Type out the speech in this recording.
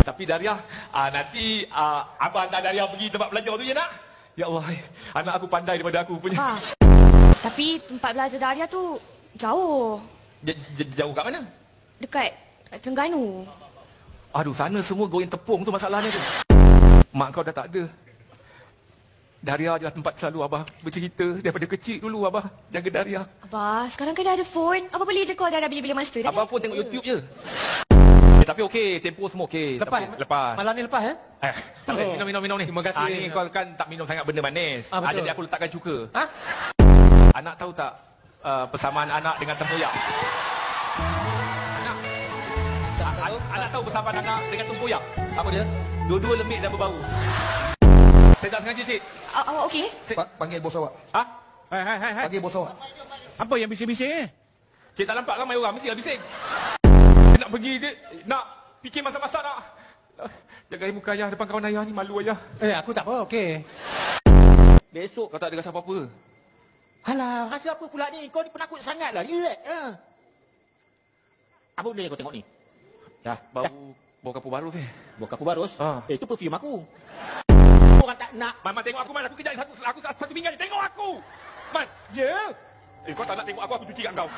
Tapi Daria, nanti abang hantar Daria pergi tempat belajar tu je nak? Ya Allah, anak aku pandai daripada aku punya. Abah, tapi tempat belajar Daria tu jauh. Jauh kat mana? Dekat Terengganu. Aduh, sana semua goreng tepung tu masalahnya tu. Mak kau dah tak ada. Daria je lah tempat selalu Abah bercerita daripada kecil dulu Abah jaga Daria. Abah, sekarang kan dah ada phone. Abah boleh je call Daria bila-bila masa. Abah phone tengok YouTube je. Tapi okey, tempoh semua okey. Lepas. Malam ni lepas Minum ni. Terima kasih. Ni kau kan tak minum sangat benda manis. Betul. Jadi aku letakkan cuka. Ha? Anak tahu tak persamaan anak dengan tempoyak? Anak tahu persamaan anak dengan tempoyak? Apa dia? Dua-dua lembik dan berbau. Saya tak sengaja, Cik. Awak okey? Panggil bos awak. Ha? Hai. Panggil bos awak. Apa yang bising-bising ni? Cik tak nampak ramai orang, mestilah bising. Nak pergi je, nak fikir masa-masa nak. Jaga muka ayah depan kawan ayah ni, malu ayah. Aku tak apa, okey. Besok kau tak ada rasa apa-apa. Alah, rasa apa pula ni? Kau ni penakut sangat lah. Relax. Apa benda yang kau tengok ni? Dah. Bau kapur baru ni. Buat kapur barus? Ha. Itu perfume aku. Orang tak nak. Man, tengok aku, Man. Aku kejap satu pinggan ni. Tengok aku! Man! Je. Kau tak nak tengok aku cuci kat kau.